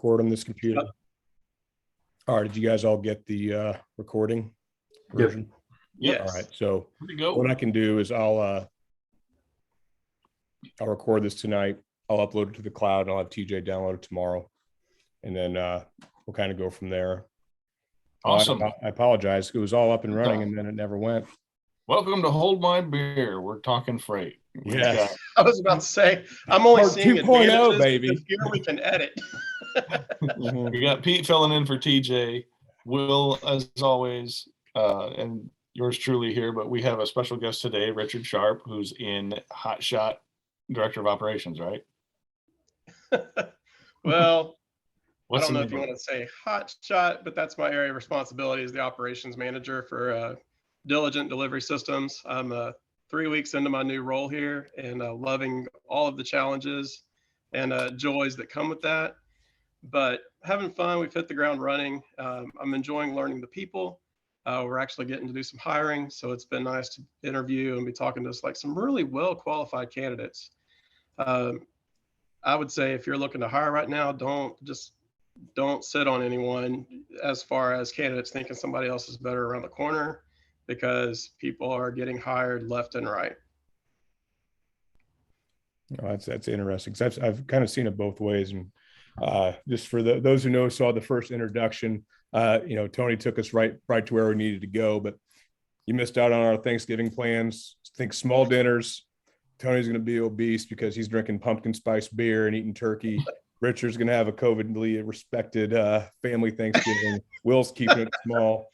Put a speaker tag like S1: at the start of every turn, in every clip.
S1: record on this computer?
S2: Yep.
S1: All right. Did you guys all get the recording version?
S2: Yes.
S1: All right. So
S3: Go.
S1: what I can do is I'll record this tonight. I'll upload it to the cloud and I'll have TJ download it tomorrow. And then we'll kind of go from there.
S3: Awesome.
S1: I apologize. It was all up and running and then it never went.
S3: Welcome to Hold My Beer. We're talking freight.
S1: Yes.
S2: I was about to say, I'm only seeing
S1: 2.0, baby.
S2: Here we can edit.
S3: We got Pete filling in for TJ. Will, as always, and yours truly here, but we have a special guest today, Richard Sharp, who's in Hot Shot, Director of Operations, right?
S2: Well,
S3: What's
S2: I don't know
S3: the
S2: if you
S3: name?
S2: want to say hot shot, but that's my area of responsibility as the operations manager for Diligent Delivery Systems. I'm 3 weeks into my new role here and loving all of the challenges and joys that come with that. But having fun, we've hit the ground running. I'm enjoying learning the people. We're actually getting to do some hiring, so it's been nice to interview and be talking to some really well qualified candidates. I would say if you're looking to hire right now, don't sit on anyone as far as candidates thinking somebody else is better around the corner, because people are getting hired left and right.
S1: Oh, that's interesting. 'Cause I've kind of seen it both ways. And just for those who saw the first introduction, Tony took us right to where we needed to go, but you missed out on our Thanksgiving plans. Think small dinners. Tony's going to be obese because he's drinking pumpkin spice beer and eating turkey. Richard's going to have a COVID-ly respected family Thanksgiving. Will's keeping it small.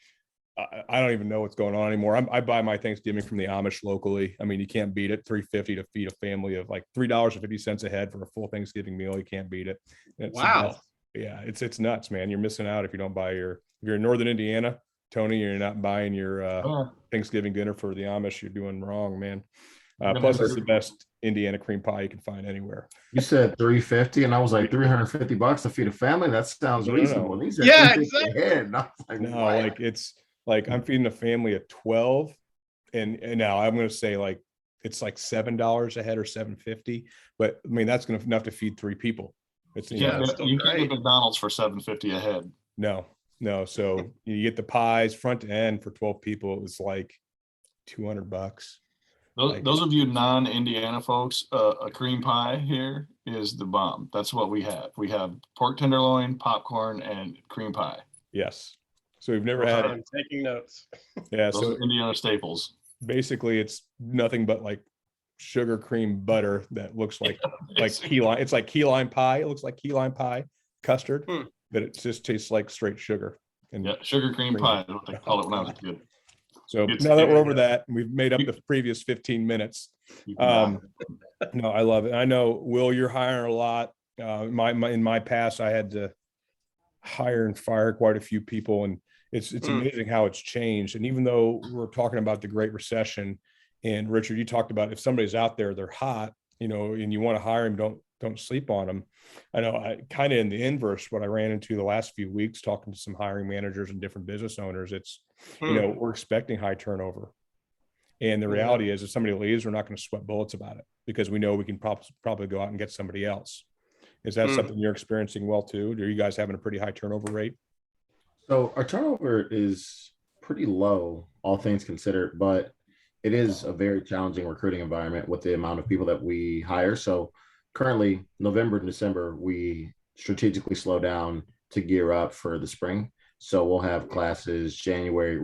S1: I don't even know what's going on anymore. I buy my Thanksgiving from the Amish locally. I mean, you can't beat it. $3.50 to feed a family of like $3.50 a head for a full Thanksgiving meal. You can't beat it.
S2: Wow.
S1: Yeah, it's nuts, man. You're missing out if you don't buy if you're in Northern Indiana, Tony, you're not buying your Thanksgiving dinner for the Amish. You're doing wrong, man. Plus, it's the best Indiana cream pie you can find anywhere.
S4: You said $3.50, and I was like $350 to feed a family. That sounds reasonable.
S1: No.
S4: These are
S2: Yeah,
S4: $3.50
S2: exactly.
S4: a head. And I was like,
S1: No,
S4: wow.
S1: like it's like I'm feeding a family of 12, and now I'm going to say like it's like $7 a head or $7.50, but I mean that's enough to feed 3 people. It's
S3: You can't
S2: great.
S3: get McDonald's for $7.50 a head.
S1: No. So you get the pies front to end for 12 people. It was like $200.
S3: Those of you non-Indiana folks, a cream pie here is the bomb. That's what we have. We have pork tenderloin, popcorn, and cream pie.
S1: Yes. So we've never had
S2: I'm taking notes.
S1: Yeah.
S3: Those
S1: So
S3: are Indiana staples.
S1: basically it's nothing but like sugar cream butter that looks like key lime. It's like key lime pie. It looks like key lime pie custard, but it just tastes like straight sugar. And
S3: Yeah, sugar cream pie is what they call it when I was a kid.
S1: So now that we're over that, we've made up the previous 15 minutes. No, I love it. I know, Will, you're hiring a lot. In my past, I had to hire and fire quite a few people, and it's amazing how it's changed. And even though we're talking about the Great Recession, and Richard, you talked about if somebody's out there, they're hot, and you want to hire them, don't sleep on them. I know I kind of in the inverse, what I ran into the last few weeks, talking to some hiring managers and different business owners, it's, we're expecting high turnover. And the reality is if somebody leaves, we're not going to sweat bullets about it because we know we can probably go out and get somebody else. Is that something you're experiencing well too? Are you guys having a pretty high turnover rate?
S4: So our turnover is pretty low, all things considered, but it is a very challenging recruiting environment with the amount of people that we hire. So currently, November and December, we strategically slow down to gear up for the spring. So we'll have classes January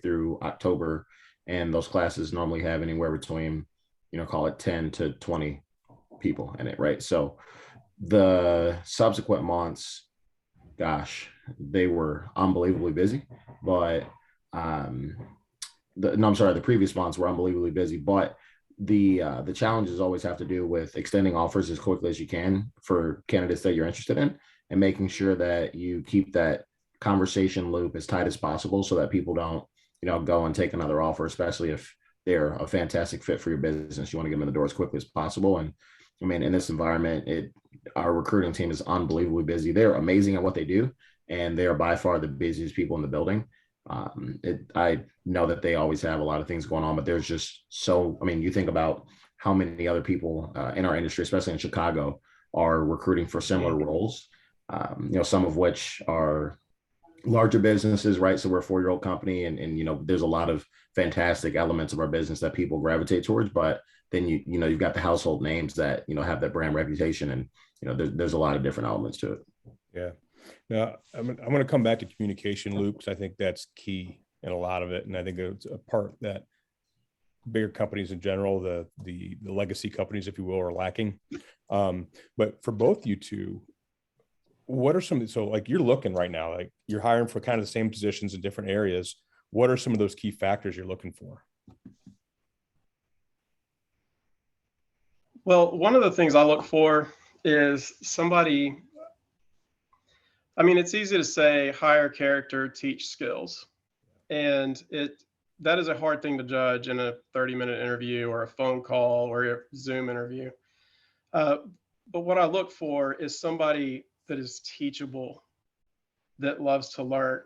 S4: through October. And those classes normally have anywhere between, call it 10 to 20 people in it, right? So the subsequent months, gosh, they were unbelievably busy. But the previous months were unbelievably busy. But the challenges always have to do with extending offers as quickly as you can for candidates that you're interested in, and making sure that you keep that conversation loop as tight as possible so that people don't, go and take another offer, especially if they're a fantastic fit for your business. You want to get them in the door as quickly as possible. And I mean, in this environment, our recruiting team is unbelievably busy. They're amazing at what they do, and they are by far the busiest people in the building. I know that they always have a lot of things going on, but there's just you think about how many other people in our industry, especially in Chicago, are recruiting for similar roles. some of which are larger businesses, right? So we're a 4-year-old company, and there's a lot of fantastic elements of our business that people gravitate towards, but then you've got the household names that have that brand reputation, and there's a lot of different elements to it.
S1: Yeah. Now I'm going to come back to communication, Luke, because I think that's key in a lot of it, and I think it's a part that bigger companies in general, the legacy companies, if you will, are lacking. But for both you two, what are so like you're looking right now, like you're hiring for kind of the same positions in different areas. What are some of those key factors you're looking for?
S2: Well, one of the things I look for is somebody, I mean, it's easy to say hire character, teach skills. And that is a hard thing to judge in a 30-minute interview or a phone call or a Zoom interview. But what I look for is somebody that is teachable, that loves to learn.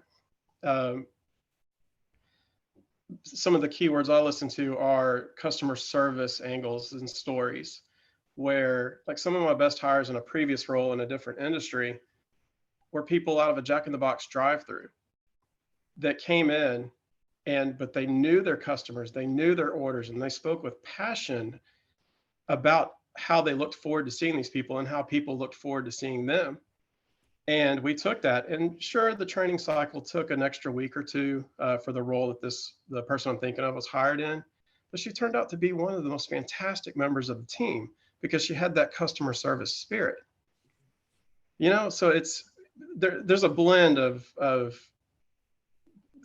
S2: Some of the keywords I listen to are customer service angles and stories, where like some of my best hires in a previous role in a different industry were people out of a Jack in the Box drive-through that came in but they knew their customers, they knew their orders, and they spoke with passion about how they looked forward to seeing these people and how people looked forward to seeing them. And we took that, and sure, the training cycle took an extra week or two for the role that the person I'm thinking of was hired in, but she turned out to be one of the most fantastic members of the team because she had that customer service spirit. So there's a blend of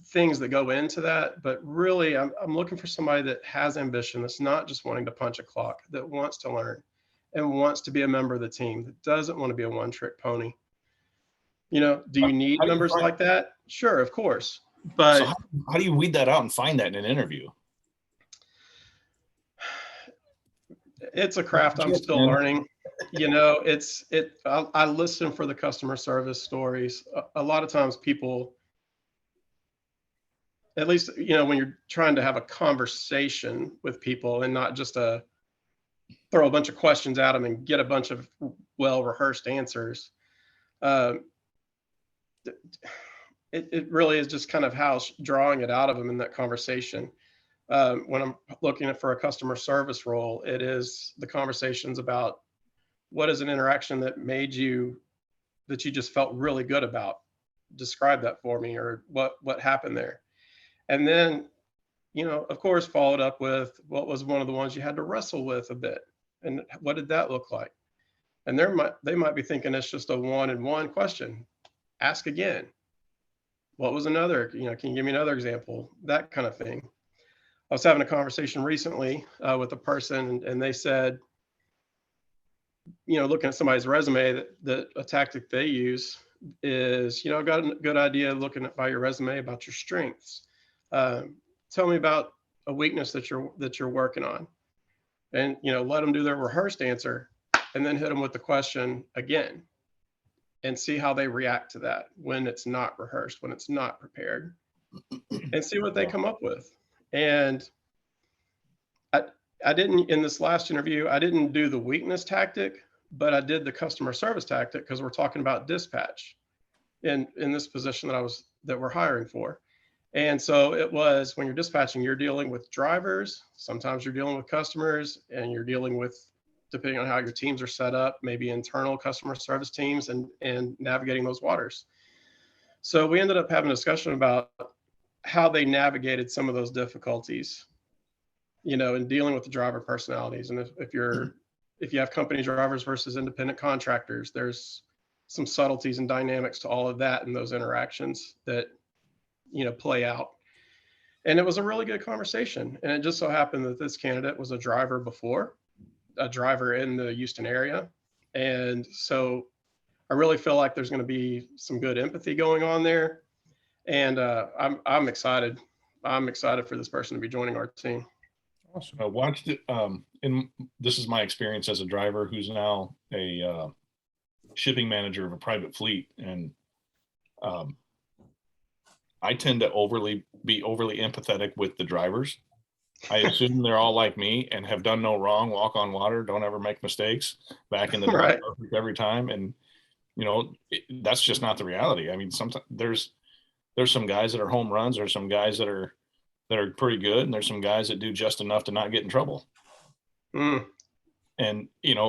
S2: things that go into that, but really I'm looking for somebody that has ambition, that's not just wanting to punch a clock, that wants to learn and wants to be a member of the team, that doesn't want to be a one-trick pony. Do you need members like that? Sure, of course. But
S3: so how do you weed that out and find that in an interview?
S2: It's a craft I'm still learning. I listen for the customer service stories. A lot of times people, at least, when you're trying to have a conversation with people and not just throw a bunch of questions at them and get a bunch of well-rehearsed answers, it really is just kind of how drawing it out of them in that conversation. When I'm looking for a customer service role, it is the conversations about what is an interaction that you just felt really good about. Describe that for me, or what happened there. And then, of course, followed up with what was one of the ones you had to wrestle with a bit, and what did that look like? And they might be thinking it's just a one-and-one question. Ask again. What was another? Can you give me another example? That kind of thing. I was having a conversation recently with a person, and they said, looking at somebody's resume, that a tactic they use is, I've got a good idea looking by your resume about your strengths. Tell me about a weakness that you're working on, and let them do their rehearsed answer, and then hit them with the question again, and see how they react to that when it's not rehearsed, when it's not prepared, and see what they come up with. And I didn't, in this last interview, I didn't do the weakness tactic, but I did the customer service tactic, because we're talking about dispatch in this position that we're hiring for. And so it was, when you're dispatching, you're dealing with drivers, sometimes you're dealing with customers, and you're dealing with, depending on how your teams are set up, maybe internal customer service teams, and navigating those waters. So we ended up having a discussion about how they navigated some of those difficulties, in dealing with the driver personalities. And if you have company drivers versus independent contractors, there's some subtleties and dynamics to all of that in those interactions that, play out. And it was a really good conversation. And it just so happened that this candidate was a driver before, a driver in the Houston area. And so I really feel like there's going to be some good empathy going on there. And I'm excited. I'm excited for this person to be joining our team.
S3: Awesome. I watched it. And this is my experience as a driver who's now a shipping manager of a private fleet. And I tend to be overly empathetic with the drivers. I assume they're all like me and have done no wrong, walk on water, don't ever make mistakes, back in the
S2: Right.
S3: every time. And that's just not the reality. I mean, sometimes there's some guys that are home runs, there's some guys that are pretty good, and there's some guys that do just enough to not get in trouble. And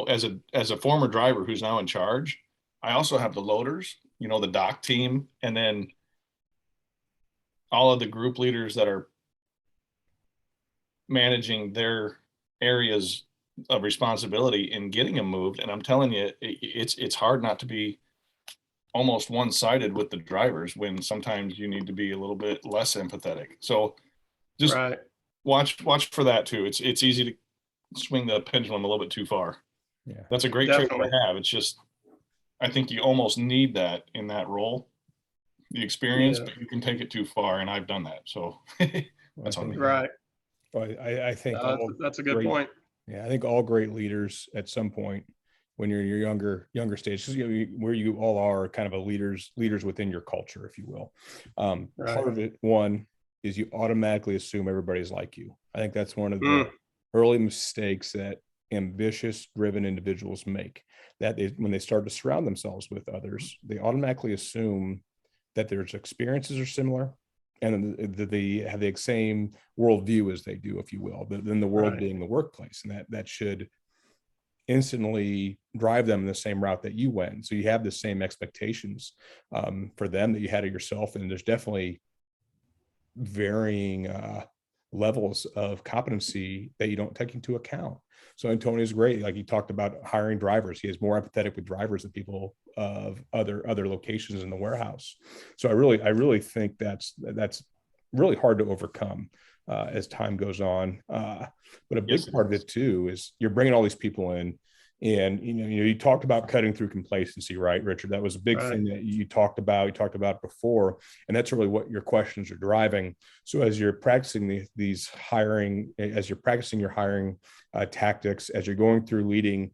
S3: as a former driver who's now in charge, I also have the loaders, the dock team, and then all of the group leaders that are managing their areas of responsibility in getting them moved. And I'm telling you, it's hard not to be almost one-sided with the drivers when sometimes you need to be a little bit less empathetic. So just watch for that too. It's easy to swing the pendulum a little bit too far.
S1: Yeah,
S3: that's a great trait to have. It's just, I think you almost need that in that role, the experience, but you can take it too far, and I've done that. So that's on me.
S2: Right.
S1: Well, I think
S2: that's a good point.
S1: Yeah, I think all great leaders at some point, when you're in your younger stage, where you all are kind of a leaders within your culture, if you will. Part of it, one, is you automatically assume everybody's like you. I think that's one of the early mistakes that ambitious, driven individuals make. That is, when they start to surround themselves with others, they automatically assume that their experiences are similar and that they have the same worldview as they do, if you will, then the world being the workplace. And that should instantly drive them in the same route that you went. So you have the same expectations for them that you had of yourself. And there's definitely varying levels of competency that you don't take into account. So Antonio's great. Like, he talked about hiring drivers. He is more empathetic with drivers than people of other locations in the warehouse. So I really think that's really hard to overcome as time goes on. But a big part of it too is you're bringing all these people in, and you talked about cutting through complacency, right, Richard? That was a big thing that you talked about before, and that's really what your questions are driving. So as you're practicing these hiring, as you're practicing your hiring tactics, as you're going through leading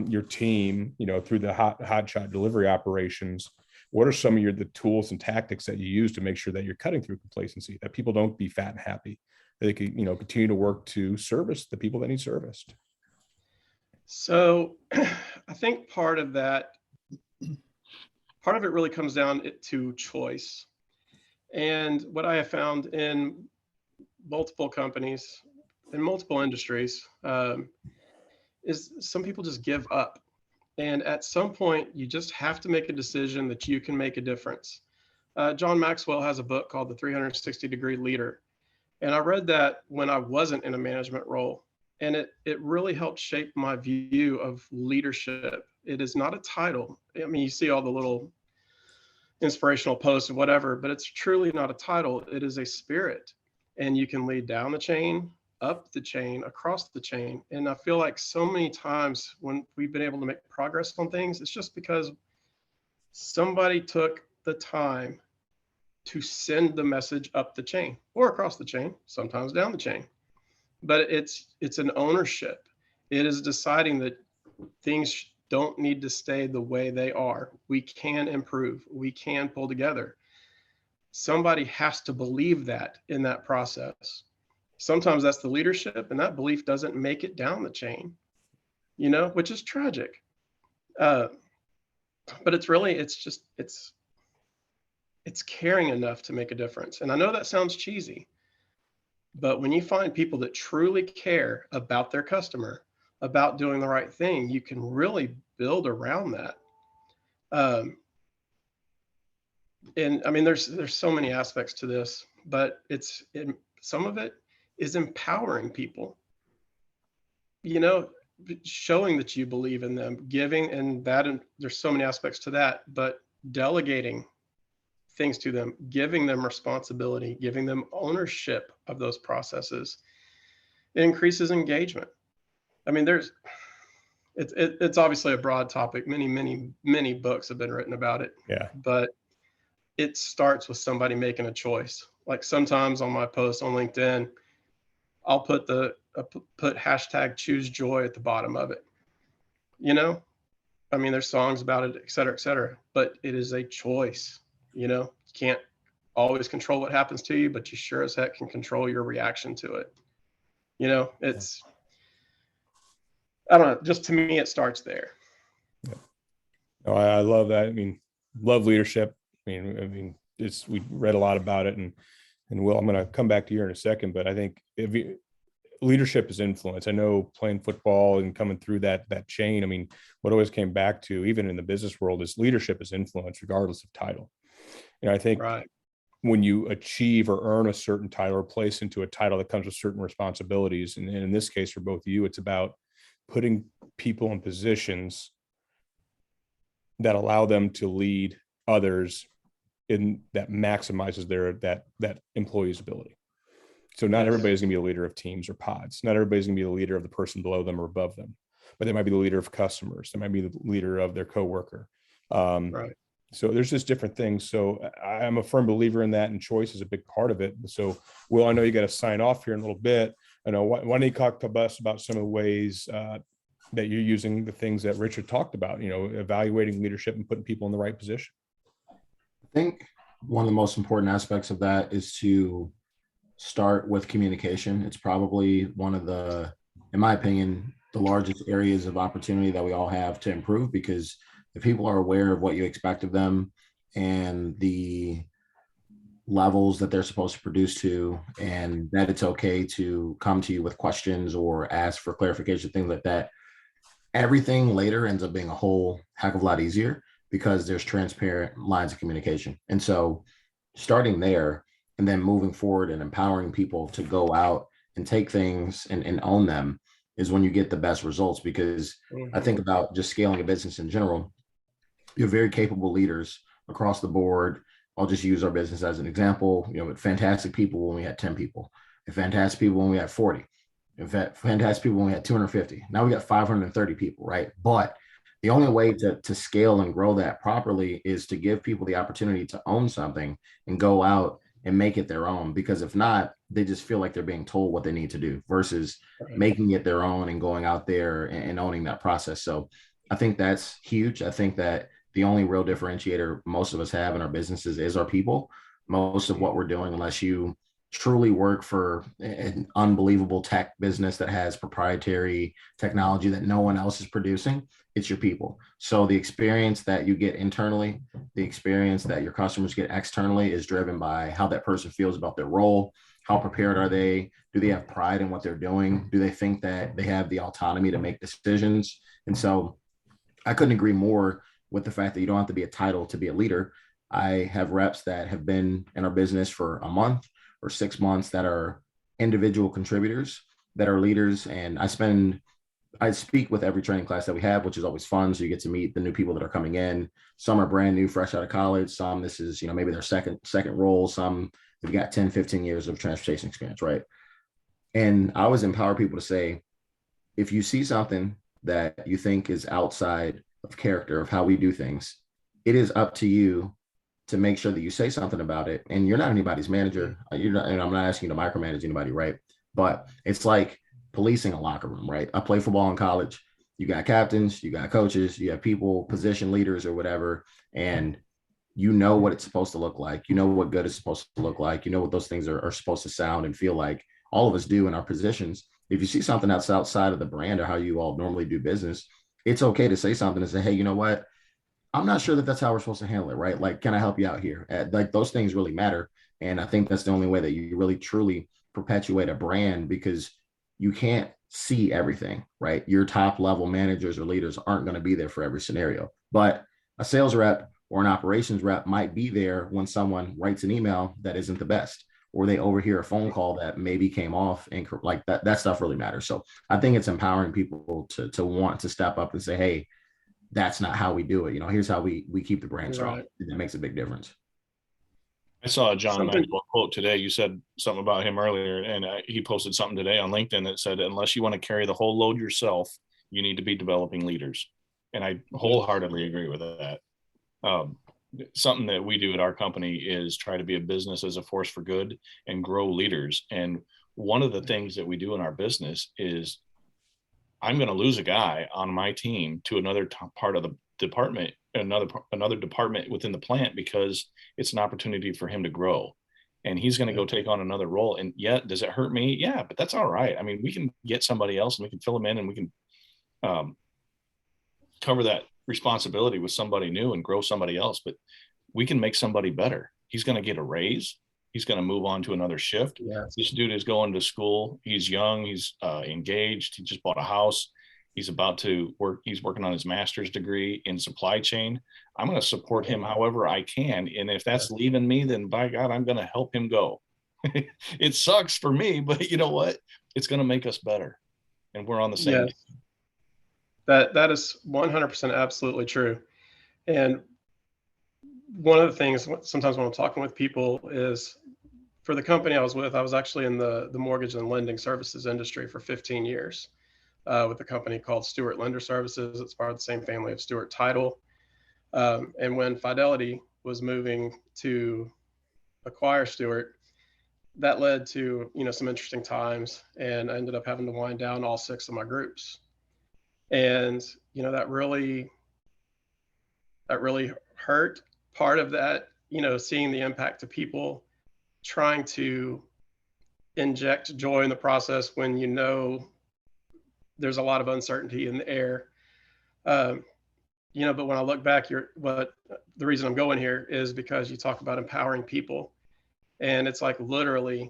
S1: your team, through the hot shot delivery operations, what are some of the tools and tactics that you use to make sure that you're cutting through complacency, that people don't be fat and happy, that they can, continue to work to service the people that need serviced?
S2: So I think part of it really comes down to choice. And what I have found in multiple companies, in multiple industries, is some people just give up. And at some point, you just have to make a decision that you can make a difference. John Maxwell has a book called The 360-Degree Leader. And I read that when I wasn't in a management role. And it really helped shape my view of leadership. It is not a title. I mean, you see all the little inspirational posts and whatever, but it's truly not a title. It is a spirit. And you can lead down the chain, up the chain, across the chain. And I feel like so many times when we've been able to make progress on things, it's just because somebody took the time to send the message up the chain or across the chain, sometimes down the chain. But it's an ownership. It is deciding that things don't need to stay the way they are. We can improve. We can pull together. Somebody has to believe that in that process. Sometimes that's the leadership, and that belief doesn't make it down the chain, which is tragic. But it's caring enough to make a difference. And I know that sounds cheesy, but when you find people that truly care about their customer, about doing the right thing, you can really build around that. And I mean, there's so many aspects to this, but some of it is empowering people, showing that you believe in them, giving, and there's so many aspects to that, but delegating things to them, giving them responsibility, giving them ownership of those processes. It increases engagement. I mean, it's obviously a broad topic. Many books have been written about it.
S1: Yeah.
S2: But it starts with somebody making a choice. Like sometimes on my post on LinkedIn, I'll put hashtag choose joy at the bottom of it. I mean, there's songs about it, et cetera, but it is a choice. You can't always control what happens to you, but you sure as heck can control your reaction to it. I don't know, just to me, it starts there.
S1: Yeah. Oh, I love that. I mean, love leadership. We read a lot about it, and Will, I'm going to come back to you in a second, but I think leadership is influence. I know playing football and coming through that chain. I mean, what always came back to, even in the business world, is leadership is influence, regardless of title. I think
S2: Right.
S1: when you achieve or earn a certain title or place into a title that comes with certain responsibilities, and in this case for both of you, it's about putting people in positions that allow them to lead others in that maximizes that employee's ability. So not everybody's going to be a leader of teams or pods. Not everybody's going to be the leader of the person below them or above them, but they might be the leader of customers. They might be the leader of their coworker.
S2: Right.
S1: So there's just different things. So I'm a firm believer in that, and choice is a big part of it. So, Will, I know you got to sign off here in a little bit. I know, why don't you talk to us about some of the ways that you're using the things that Richard talked about, evaluating leadership and putting people in the right position?
S4: I think one of the most important aspects of that is to start with communication. It's probably one of the, in my opinion, the largest areas of opportunity that we all have to improve, because if people are aware of what you expect of them and the levels that they're supposed to produce to, and that it's okay to come to you with questions or ask for clarification, things like that, everything later ends up being a whole heck of a lot easier because there's transparent lines of communication. And so starting there and then moving forward and empowering people to go out and take things and own them is when you get the best results. Because I think about just scaling a business in general, you have very capable leaders across the board. I'll just use our business as an example. With fantastic people when we had 10 people, and fantastic people when we had 40, in fact, fantastic people when we had 250. Now we got 530 people, right? But the only way to scale and grow that properly is to give people the opportunity to own something and go out and make it their own. Because if not, they just feel like they're being told what they need to do versus making it their own and going out there and owning that process. So I think that's huge. I think that the only real differentiator most of us have in our businesses is our people. Most of what we're doing, unless you truly work for an unbelievable tech business that has proprietary technology that no one else is producing, it's your people. So the experience that you get internally, the experience that your customers get externally is driven by how that person feels about their role. How prepared are they? Do they have pride in what they're doing? Do they think that they have the autonomy to make decisions? And so I couldn't agree more with the fact that you don't have to be a title to be a leader. I have reps that have been in our business for a month or 6 months that are individual contributors, that are leaders. And I speak with every training class that we have, which is always fun. So you get to meet the new people that are coming in. Some are brand new, fresh out of college. Some, this is, maybe their second role. Some have got 10, 15 years of transportation experience, right? And I always empower people to say, if you see something that you think is outside of character of how we do things, it is up to you to make sure that you say something about it. And you're not anybody's manager. And I'm not asking you to micromanage anybody, right? But it's like policing a locker room, right? I play football in college. You got captains, you got coaches, you have people, position leaders or whatever. And you know what it's supposed to look like. You know what good is supposed to look like. You know what those things are supposed to sound and feel like. All of us do in our positions. If you see something that's outside of the brand or how you all normally do business, it's okay to say something and say, hey, you know what? I'm not sure that that's how we're supposed to handle it, right? Like, can I help you out here? Like, those things really matter. And I think that's the only way that you really truly perpetuate a brand, because you can't see everything, right? Your top level managers or leaders aren't going to be there for every scenario, but a sales rep or an operations rep might be there when someone writes an email that isn't the best, or they overhear a phone call that maybe came off, and like that stuff really matters. So I think it's empowering people to want to step up and say, hey, that's not how we do it. Here's how we keep the brand strong. Right. That makes a big difference.
S3: I saw a John Maxwell quote today. You said something about him earlier, and he posted something today on LinkedIn that said, unless you want to carry the whole load yourself, you need to be developing leaders. And I wholeheartedly agree with that. Something that we do at our company is try to be a business as a force for good and grow leaders. And one of the things that we do in our business is I'm going to lose a guy on my team to another part of the department, another department within the plant, because it's an opportunity for him to grow. And he's going to go take on another role. And yet, does it hurt me? Yeah, but that's all right. I mean, we can get somebody else and we can fill him in, and we can cover that responsibility with somebody new and grow somebody else, but we can make somebody better. He's going to get a raise. He's going to move on to another shift.
S2: Yes.
S3: This dude is going to school. He's young. He's engaged. He just bought a house. He's about to work. He's working on his master's degree in supply chain. I'm going to support him however I can. And if that's leaving me, then by God, I'm going to help him go. It sucks for me, but you know what? It's going to make us better. And we're on the same.
S2: Yes. That is 100% absolutely true. And one of the things sometimes when I'm talking with people is, for the company I was with, I was actually in the mortgage and lending services industry for 15 years with a company called Stewart Lender Services. It's part of the same family of Stewart Title. And when Fidelity was moving to acquire Stewart, that led to, some interesting times, and I ended up having to wind down all 6 of my groups. And, that really hurt. Part of that, seeing the impact to people, trying to inject joy in the process when there's a lot of uncertainty in the air. But when I look back, the reason I'm going here is because you talk about empowering people. And it's like literally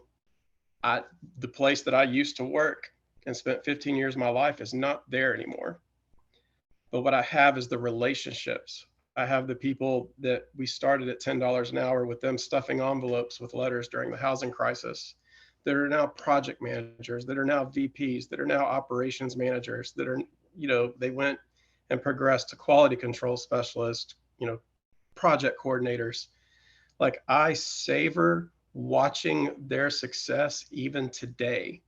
S2: the place that I used to work and spent 15 years of my life is not there anymore. But what I have is the relationships. I have the people that we started at $10 an hour with them stuffing envelopes with letters during the housing crisis, that are now project managers, that are now VPs, that are now operations managers, that are, they went and progressed to quality control specialists, project coordinators. Like, I savor watching their success even today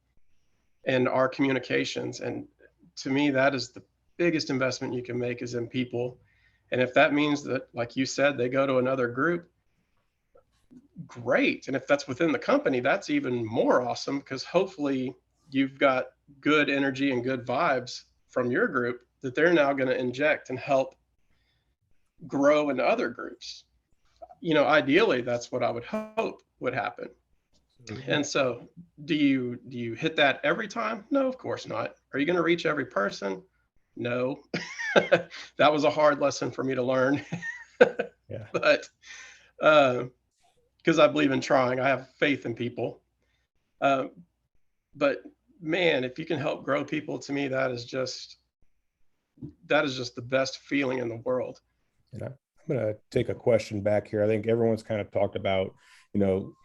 S2: and our communications. And to me, that is the biggest investment you can make, is in people. And if that means that, like you said, they go to another group, great. And if that's within the company, that's even more awesome, because hopefully you've got good energy and good vibes from your group that they're now going to inject and help grow in other groups. Ideally, that's what I would hope would happen. And so do you hit that every time? No, of course not. Are you going to reach every person? No. That was a hard lesson for me to learn.
S1: Yeah.
S2: But because I believe in trying, I have faith in people. But man, if you can help grow people, to me, that is just the best feeling in the world.
S1: And I'm going to take a question back here. I think everyone's kind of talked about,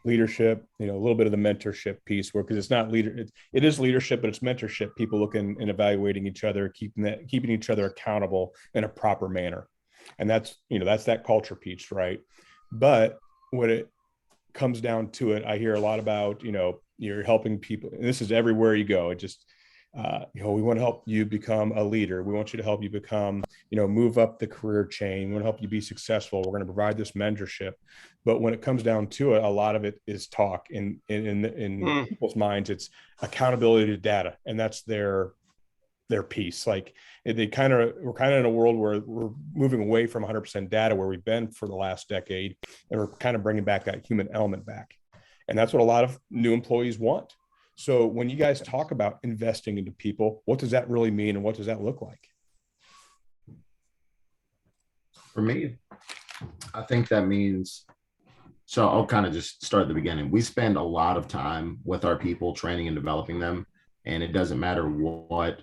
S1: leadership, a little bit of the mentorship piece, because it's not it is leadership, but it's mentorship. People looking and evaluating each other, keeping each other accountable in a proper manner. And that's that culture piece, right? But when it comes down to it, I hear a lot about, you're helping people, and this is everywhere you go. It just, we want to help you become a leader. We want you to help you become, move up the career chain. We want to help you be successful. We're going to provide this mentorship. But when it comes down to it, a lot of it is talk. In people's minds, it's accountability to data, and that's their piece. Like, we're kind of in a world where we're moving away from 100% data, where we've been for the last decade, and we're kind of bringing back that human element back. And that's what a lot of new employees want. So when you guys talk about investing into people, what does that really mean, and what does that look like?
S4: For me, I think that means, so I'll kind of just start at the beginning. We spend a lot of time with our people, training and developing them. And it doesn't matter what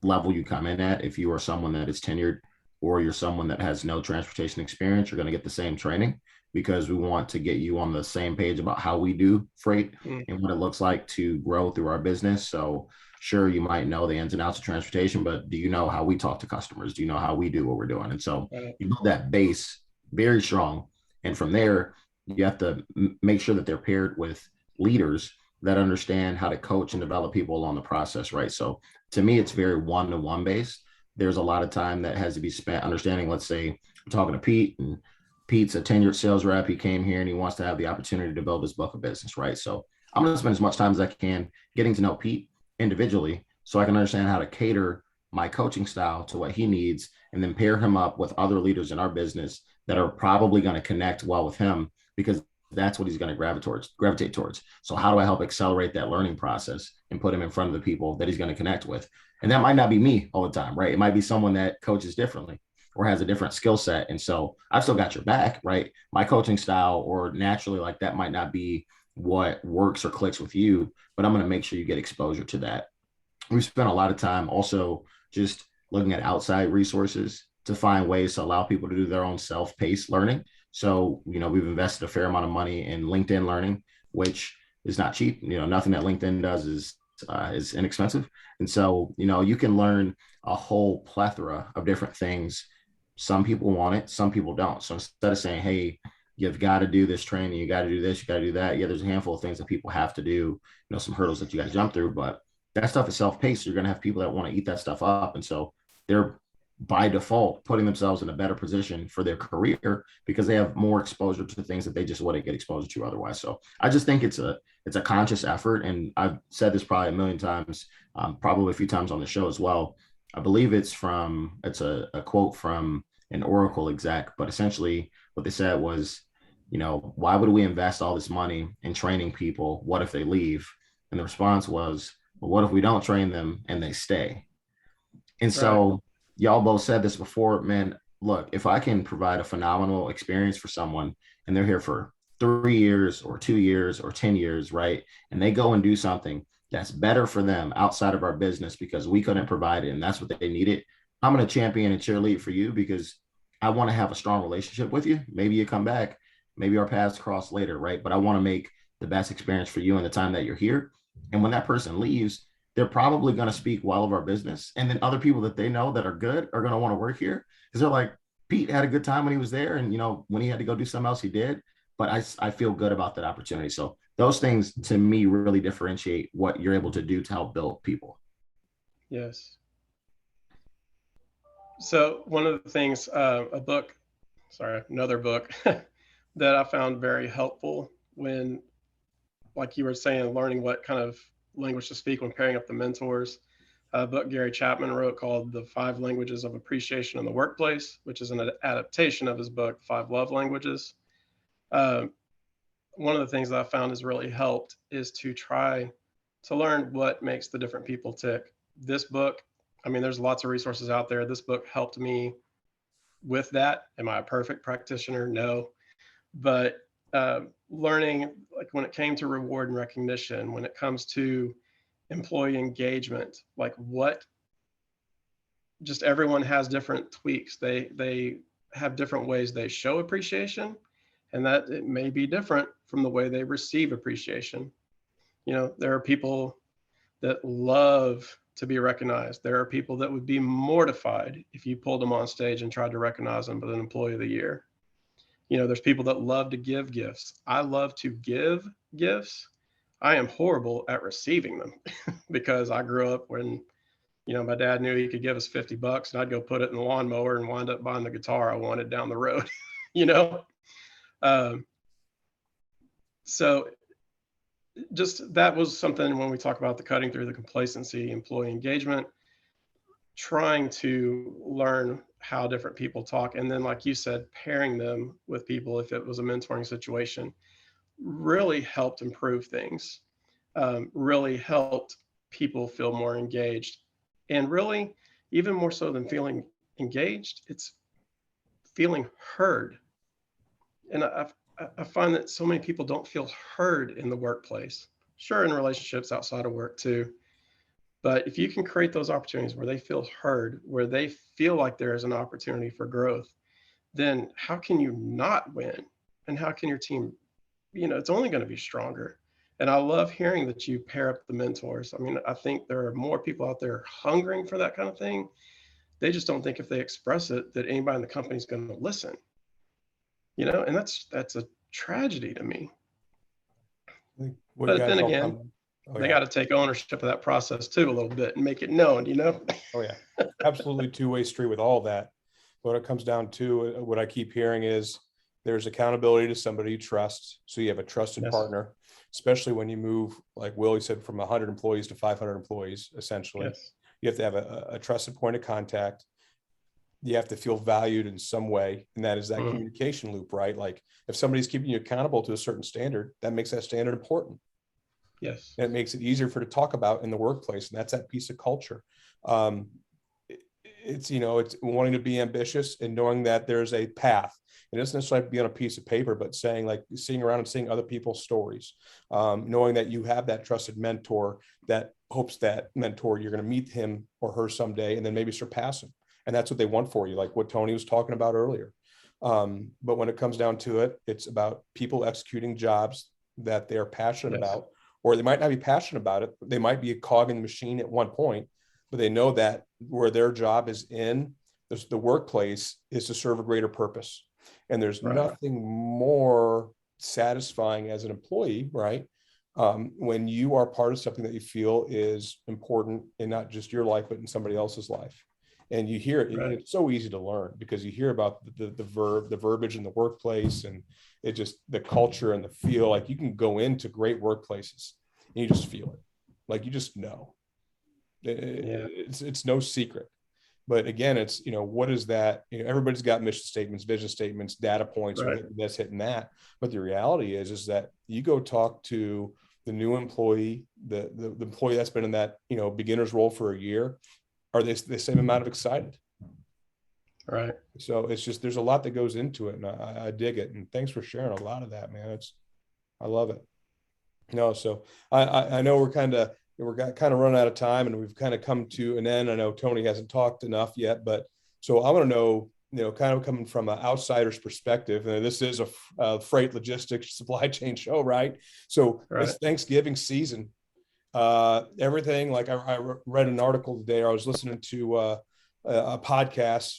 S4: level you come in at. If you are someone that is tenured or you're someone that has no transportation experience, you're going to get the same training, because we want to get you on the same page about how we do freight and what it looks like to grow through our business. So sure, you might know the ins and outs of transportation, but do you know how we talk to customers? Do you know how we do what we're doing? And so you build that base very strong. And from there, you have to make sure that they're paired with leaders that understand how to coach and develop people along the process, right? So to me, it's very one-to-one based. There's a lot of time that has to be spent understanding, let's say I'm talking to Pete, and Pete's a tenured sales rep. He came here and he wants to have the opportunity to build his book of business, right? So I'm going to spend as much time as I can getting to know Pete individually, so I can understand how to cater my coaching style to what he needs, and then pair him up with other leaders in our business that are probably going to connect well with him, because that's what he's going to gravitate towards. So how do I help accelerate that learning process and put him in front of the people that he's going to connect with? And that might not be me all the time, right? It might be someone that coaches differently or has a different skill set. And so I've still got your back, right? My coaching style or naturally like that might not be what works or clicks with you, but I'm going to make sure you get exposure to that. We've spent a lot of time also just looking at outside resources to find ways to allow people to do their own self-paced learning. So, we've invested a fair amount of money in LinkedIn learning, which is not cheap. Nothing that LinkedIn does is inexpensive. And so, you can learn a whole plethora of different things. Some people want it, some people don't. So instead of saying, hey, you've got to do this training, you got to do this, you got to do that. Yeah, there's a handful of things that people have to do, some hurdles that you got to jump through, but that stuff is self-paced. You're going to have people that want to eat that stuff up. And so they're by default putting themselves in a better position for their career because they have more exposure to things that they just wouldn't get exposure to otherwise. So I just think it's a conscious effort. And I've said this probably a million times, probably a few times on the show as well. I believe it's a quote from an Oracle exec, but essentially what they said was, why would we invest all this money in training people? What if they leave? And the response was, well, what if we don't train them and they stay? And so y'all both said this before, man, look, if I can provide a phenomenal experience for someone and they're here for 3 years or 2 years or 10 years, right? And they go and do something that's better for them outside of our business because we couldn't provide it and that's what they needed. I'm going to champion and cheerlead for you because I want to have a strong relationship with you. Maybe you come back, maybe our paths cross later, right? But I want to make the best experience for you in the time that you're here. And when that person leaves, they're probably going to speak well of our business. And then other people that they know that are good are going to want to work here because they're like, Pete had a good time when he was there. And, when he had to go do something else, he did. But I feel good about that opportunity. So those things to me really differentiate what you're able to do to help build people.
S2: Yes. So one of the things, another book that I found very helpful when, like you were saying, learning what kind of language to speak when pairing up the mentors, a book Gary Chapman wrote called The 5 Languages of Appreciation in the Workplace, which is an adaptation of his book, 5 Love Languages. One of the things that I found has really helped is to try to learn what makes the different people tick. This book, there's lots of resources out there. This book helped me with that. Am I a perfect practitioner? No. But learning, like when it came to reward and recognition, when it comes to employee engagement, like just everyone has different tweaks. They have different ways they show appreciation, and that it may be different from the way they receive appreciation. There are people that love to be recognized. There are people that would be mortified if you pulled them on stage and tried to recognize them with an employee of the year. There's people that love to give gifts. I love to give gifts. I am horrible at receiving them because I grew up when, my dad knew he could give us $50 and I'd go put it in the lawnmower and wind up buying the guitar I wanted down the road, So just that was something when we talk about the cutting through the complacency, employee engagement, trying to learn how different people talk. And then, like you said, pairing them with people, if it was a mentoring situation, really helped improve things, really helped people feel more engaged. And really, even more so than feeling engaged, it's feeling heard. And I find that so many people don't feel heard in the workplace. Sure, in relationships outside of work too. But if you can create those opportunities where they feel heard, where they feel like there is an opportunity for growth, then how can you not win? And how can your team, it's only going to be stronger. And I love hearing that you pair up the mentors. I think there are more people out there hungering for that kind of thing. They just don't think if they express it that anybody in the company is going to listen. And that's a tragedy to me. But then again, they got to take ownership of that process too a little bit and make it known,
S1: Oh yeah, absolutely two-way street with all that. What it comes down to, what I keep hearing is there's accountability to somebody you trust. So you have a trusted partner, especially when you move, like Willie said, from 100 employees to 500 employees, essentially. Yes. You have to have a trusted point of contact. you have to feel valued in some way. And that is that communication loop, right? Like if somebody's keeping you accountable to a certain standard, that makes that standard important.
S2: Yes.
S1: And it makes it easier for to talk about in the workplace. And that's that piece of culture. It's, it's wanting to be ambitious and knowing that there's a path. It doesn't necessarily have to be on a piece of paper, but saying like seeing around and seeing other people's stories, knowing that you have that trusted mentor that hopes that mentor, you're going to meet him or her someday and then maybe surpass him. And that's what they want for you, like what Tony was talking about earlier. But when it comes down to it, it's about people executing jobs that they are passionate about, or they might not be passionate about it. They might be a cog in the machine at one point, but they know that where their job is in the workplace is to serve a greater purpose. And there's nothing more satisfying as an employee, right? When you are part of something that you feel is important in not just your life, but in somebody else's life. And you hear it, it's so easy to learn because you hear about the verbiage in the workplace and it just the culture and the feel. Like you can go into great workplaces and you just feel it. Like you just know. It's no secret. But again, it's, what is that? Everybody's got mission statements, vision statements, data points, this, hitting that. But the reality is that you go talk to the new employee, the employee that's been in that, beginner's role for a year, are they the same amount of excited?
S2: Right.
S1: So it's just, there's a lot that goes into it and I dig it. And thanks for sharing a lot of that, man. I love it. No, so I know we're kind of running out of time and we've kind of come to an end. I know Tony hasn't talked enough yet, but so I want to know, kind of coming from an outsider's perspective, and this is a freight logistics supply chain show, right? So it's Thanksgiving season. Everything, like I read an article today, or I was listening to a podcast,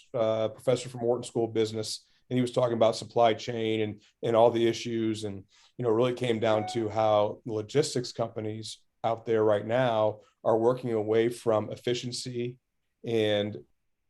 S1: professor from Wharton School of Business, and he was talking about supply chain and all the issues, and really came down to how the logistics companies out there right now are working away from efficiency and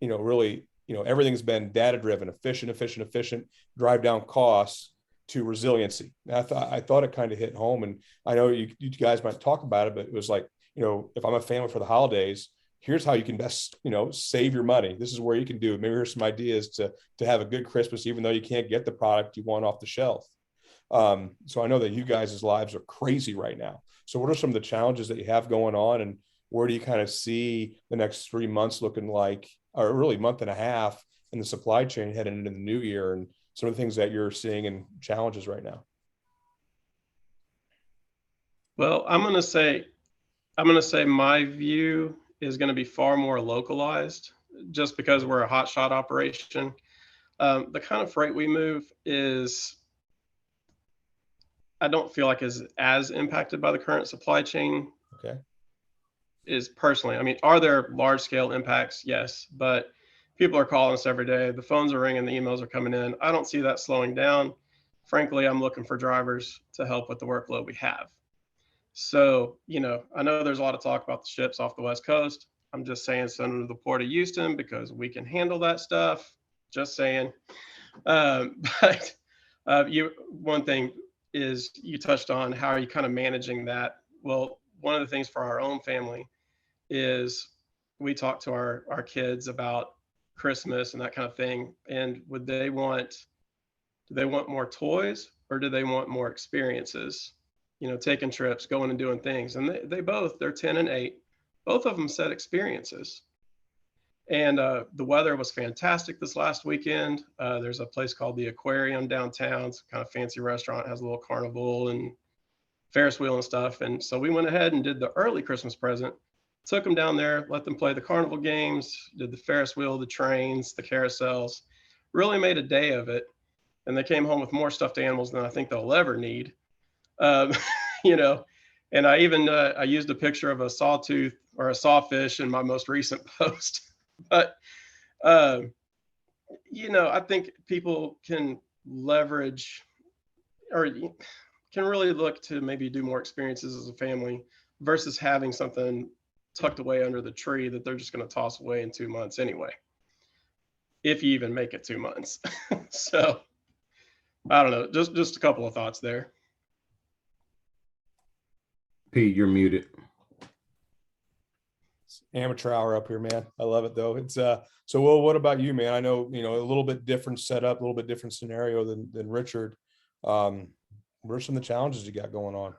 S1: really everything's been data driven, efficient, drive down costs to resiliency. And I thought it kind of hit home, and I know you guys might talk about it, but it was like, if I'm a family for the holidays, here's how you can best, save your money. This is where you can do it. Maybe here's some ideas to have a good Christmas, even though you can't get the product you want off the shelf. So I know that you guys' lives are crazy right now. So what are some of the challenges that you have going on, and where do you kind of see the next 3 months looking like, or really month and a half in the supply chain heading into the new year, and some of the things that you're seeing and challenges right now?
S2: Well, I'm going to say my view is going to be far more localized just because we're a hotshot operation. The kind of freight we move is, I don't feel like is as impacted by the current supply chain.
S1: Okay.
S2: Is personally, I mean, are there large scale impacts? Yes, but people are calling us every day. The phones are ringing, the emails are coming in. I don't see that slowing down. Frankly, I'm looking for drivers to help with the workload we have. So, I know there's a lot of talk about the ships off the West Coast. I'm just saying send them to the Port of Houston because we can handle that stuff. Just saying. But one thing is you touched on how are you kind of managing that. Well, one of the things for our own family is we talk to our kids about Christmas and that kind of thing. And do they want more toys or do they want more experiences? Taking trips, going and doing things. And they're 10 and 8. Both of them said experiences. And the weather was fantastic this last weekend. There's a place called the Aquarium downtown. It's a kind of fancy restaurant, has a little carnival and Ferris wheel and stuff. And so we went ahead and did the early Christmas present, took them down there, let them play the carnival games, did the Ferris wheel, the trains, the carousels, really made a day of it. And they came home with more stuffed animals than I think they'll ever need. And I even, I used a picture of a sawtooth or a sawfish in my most recent post. But, I think people can leverage or can really look to maybe do more experiences as a family versus having something tucked away under the tree that they're just going to toss away in 2 months anyway, if you even make it 2 months. So I don't know, just a couple of thoughts there.
S4: Pete, you're muted.
S1: Amateur hour up here, man. I love it though. It's so Will, what about you, man? I know, a little bit different setup, a little bit different scenario than Richard. What are some of the challenges you got going on?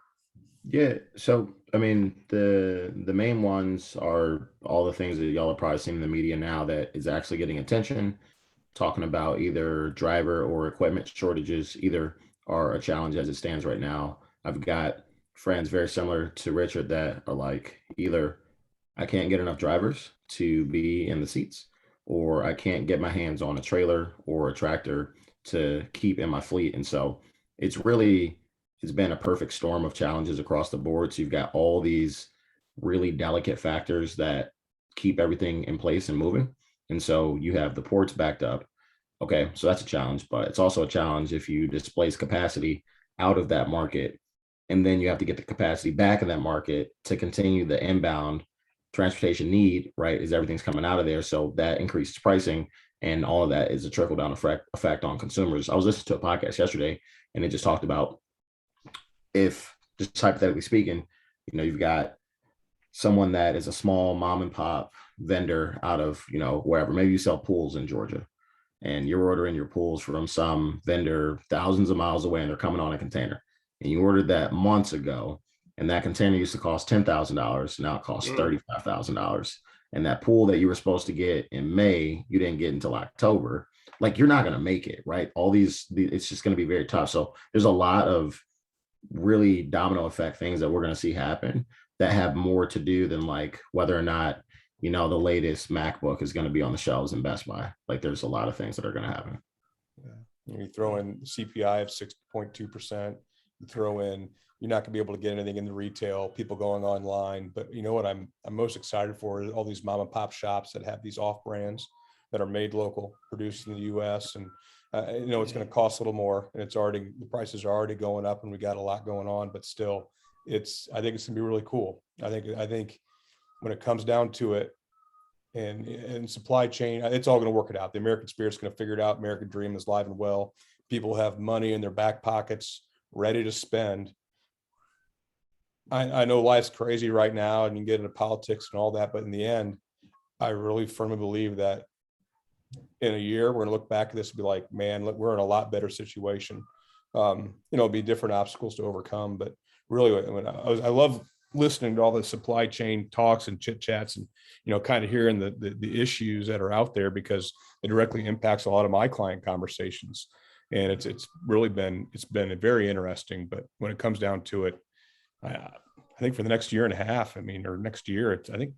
S4: Yeah. So, I mean, the main ones are all the things that y'all are probably seeing in the media now that is actually getting attention, talking about either driver or equipment shortages, either are a challenge as it stands right now. I've got friends very similar to Richard that are like, either I can't get enough drivers to be in the seats, or I can't get my hands on a trailer or a tractor to keep in my fleet. And so it's been a perfect storm of challenges across the board. So you've got all these really delicate factors that keep everything in place and moving. And so you have the ports backed up. Okay, so that's a challenge, but it's also a challenge if you displace capacity out of that market, and then you have to get the capacity back in that market to continue the inbound transportation need, right? As everything's coming out of there. So that increases pricing, and all of that is a trickle down effect on consumers. I was listening to a podcast yesterday, and it just talked about, if just hypothetically speaking, you've got someone that is a small mom and pop vendor out of, wherever, maybe you sell pools in Georgia, and you're ordering your pools from some vendor thousands of miles away, and they're coming on a container, and you ordered that months ago, and that container used to cost $10,000. Now it costs $35,000. And that pool that you were supposed to get in May, you didn't get until October. Like, you're not going to make it, right? It's just going to be very tough. So there's a lot of really domino effect things that we're going to see happen that have more to do than like whether or not, the latest MacBook is going to be on the shelves in Best Buy. Like, there's a lot of things that are going to happen.
S1: Yeah. You throw in CPI of 6.2%, you throw in, you're not going to be able to get anything in the retail, people going online. But you know what I'm most excited for is all these mom and pop shops that have these off brands that are made local, produced in the US. And it's going to cost a little more, and the prices are already going up, and we got a lot going on, but still I think it's going to be really cool. I think when it comes down to it, and supply chain, it's all going to work it out. The American spirit's going to figure it out. American dream is alive and well. People have money in their back pockets ready to spend. I know life's crazy right now, and you can get into politics and all that, but in the end, I really firmly believe that in a year, we're going to look back at this and be like, man, look, we're in a lot better situation. It'll be different obstacles to overcome, but really, I love listening to all the supply chain talks and chit chats, and kind of hearing the issues that are out there, because it directly impacts a lot of my client conversations, and it's been very interesting. But when it comes down to it, I think for the next year and a half, or next year, I think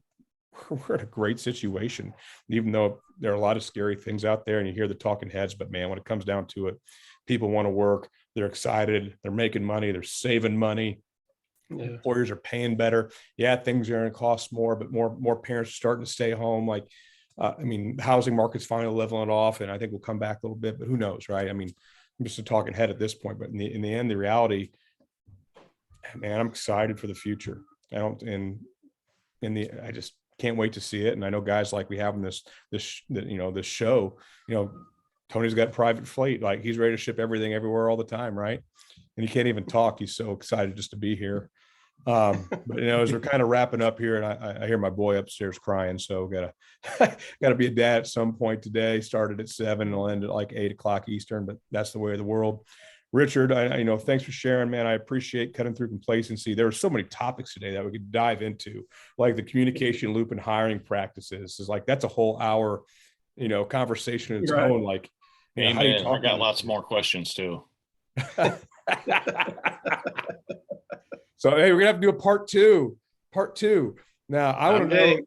S1: we're in a great situation, even though there are a lot of scary things out there and you hear the talking heads. But man, when it comes down to it, people want to work, they're excited, they're making money, they're saving money. Yeah. Employers are paying better. Yeah, things are going to cost more, but more parents are starting to stay home. Like, the housing market's finally leveling off, and I think we'll come back a little bit, but who knows, right? I'm just a talking head at this point, but in the end, the reality, man, I'm excited for the future. I just can't wait to see it. And I know guys like we have in this show, Tony's got private fleet, like he's ready to ship everything everywhere all the time, right? And he can't even talk. He's so excited just to be here. But as we're kind of wrapping up here, and I hear my boy upstairs crying, so gotta be a dad at some point today. Started at 7 and it'll end at like 8 o'clock Eastern, but that's the way of the world. Richard, thanks for sharing, man. I appreciate cutting through complacency. There were so many topics today that we could dive into, like the communication loop and hiring practices. Is like, that's a whole hour, conversation in its own. Like,
S3: how do you talk? I got lots more questions too.
S1: So, hey, we're gonna have to do a part two. Now, I want to know,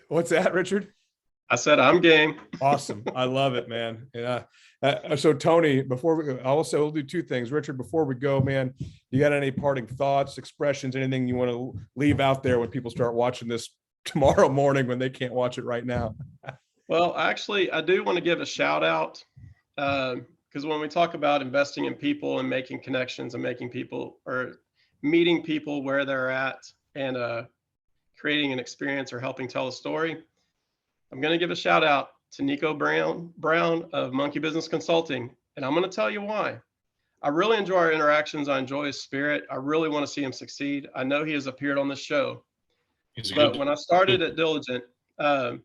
S1: what's that, Richard?
S2: I said, I'm game.
S1: Awesome. I love it, man. Yeah. So Tony, before we go, we'll do two things. Richard, before we go, man, you got any parting thoughts, expressions, anything you want to leave out there when people start watching this tomorrow morning when they can't watch it right now?
S2: Well, actually, I do want to give a shout out, because when we talk about investing in people and making connections and making people, or meeting people where they're at, and creating an experience or helping tell a story, I'm going to give a shout out to Nico Brown of Monkey Business Consulting. And I'm going to tell you why. I really enjoy our interactions. I enjoy his spirit. I really want to see him succeed. I know he has appeared on this show. But when I started at Diligent, I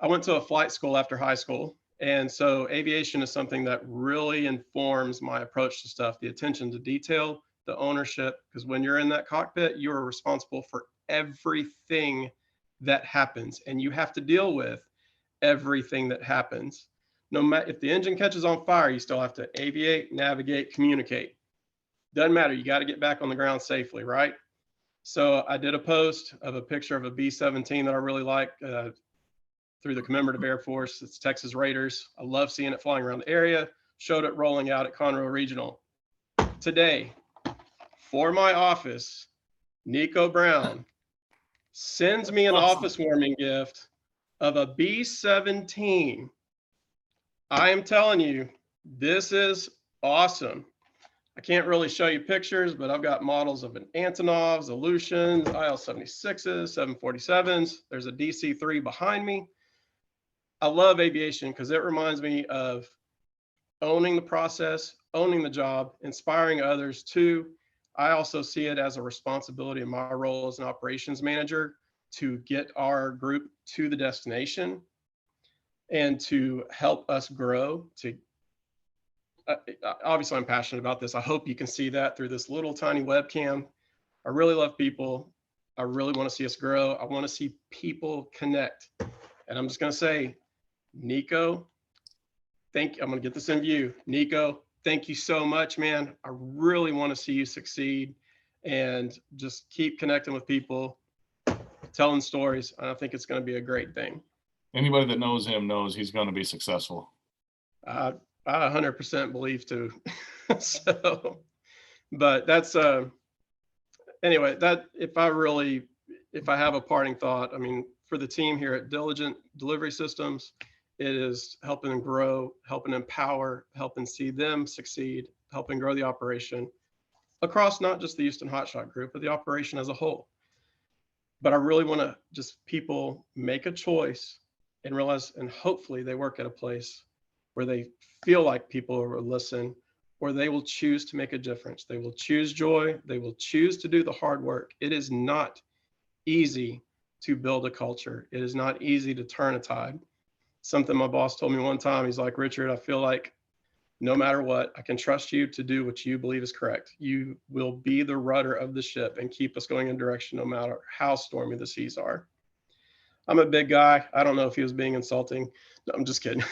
S2: went to a flight school after high school. And so aviation is something that really informs my approach to stuff, the attention to detail, the ownership, because when you're in that cockpit, you are responsible for everything that happens, and you have to deal with everything that happens. No matter if the engine catches on fire, you still have to aviate, navigate, communicate. Doesn't matter. You got to get back on the ground safely, right? So I did a post of a picture of a B-17 that I really like through the Commemorative Air Force. It's Texas Raiders. I love seeing it flying around the area. Showed it rolling out at Conroe Regional. Today, for my office, Nico Brown sends me an office warming gift of a B-17. I am telling you, this is awesome. I can't really show you pictures, but I've got models of an Antonovs, Aleutians, IL-76s, 747s. There's a DC-3 behind me. I love aviation because it reminds me of owning the process, owning the job, inspiring others too. I also see it as a responsibility in my role as an operations manager to get our group to the destination and to help us grow. Obviously, I'm passionate about this. I hope you can see that through this little tiny webcam. I really love people. I really want to see us grow. I want to see people connect. And I'm just going to say, Nico, I'm going to get this in view. Nico, thank you so much, man. I really want to see you succeed and just keep connecting with people, telling stories. I think it's going to be a great thing.
S3: Anybody that knows him knows he's going to be successful.
S2: I 100% believe too. So, but that's, anyway, that if I have a parting thought, I mean, for the team here at Diligent Delivery Systems, it is helping them grow, helping empower, helping see them succeed, helping grow the operation across not just the Houston Hotshot Group, but the operation as a whole. But I really want to just people make a choice and realize, and hopefully they work at a place where they feel like people will listen, or they will choose to make a difference. They will choose joy. They will choose to do the hard work. It is not easy to build a culture. It is not easy to turn a tide. Something my boss told me one time, he's like, Richard, I feel like no matter what, I can trust you to do what you believe is correct. You will be the rudder of the ship and keep us going in direction no matter how stormy the seas are. I'm a big guy. I don't know if he was being insulting. No, I'm just kidding.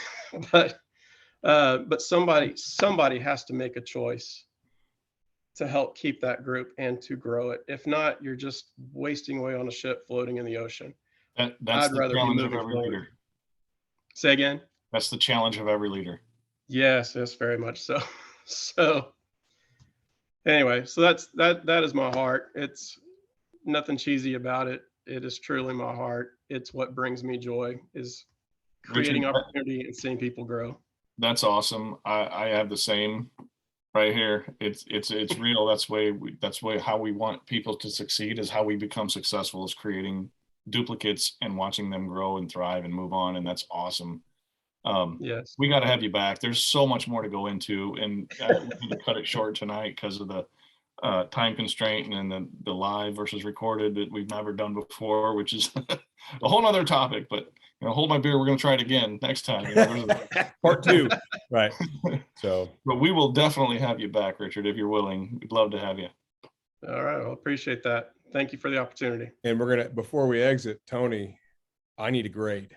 S2: But somebody has to make a choice to help keep that group and to grow it. If not, you're just wasting away on a ship floating in the ocean.
S3: That's the challenge of every leader.
S2: Say again?
S3: That's the challenge of every leader.
S2: Yes, very much so. So anyway, so that is my heart. It's nothing cheesy about it. It is truly my heart. It's what brings me joy, is creating
S3: Richard,
S2: opportunity and seeing people grow.
S3: That's awesome. I have the same right here. It's real. That's how we want people to succeed, is how we become successful, is creating duplicates and watching them grow and thrive and move on. And that's awesome.
S2: Yes,
S3: we got to have you back. There's so much more to go into, and we need to cut it short tonight because of the time constraint and then the live versus recorded that we've never done before, which is a whole nother topic. But hold my beer. We're going to try it again next time.
S1: Part 2, right? So,
S3: but we will definitely have you back, Richard, if you're willing. We'd love to have you.
S2: All right, well, appreciate that. Thank you for the opportunity.
S1: And we're gonna, before we exit, Tony, I need a grade.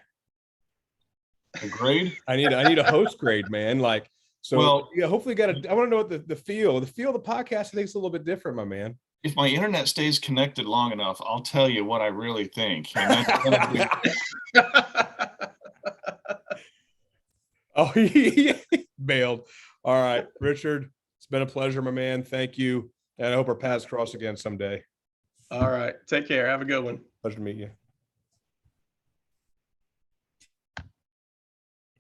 S3: A grade?
S1: I need a host grade, man. Like, so well, yeah, hopefully I want to know what the feel of the podcast, I think it's a little bit different, my man.
S3: If my internet stays connected long enough, I'll tell you what I really think.
S1: Oh, he bailed. All right, Richard, it's been a pleasure, my man. Thank you. And I hope our paths cross again someday.
S2: All right. Take care. Have a good one.
S1: Pleasure to meet you.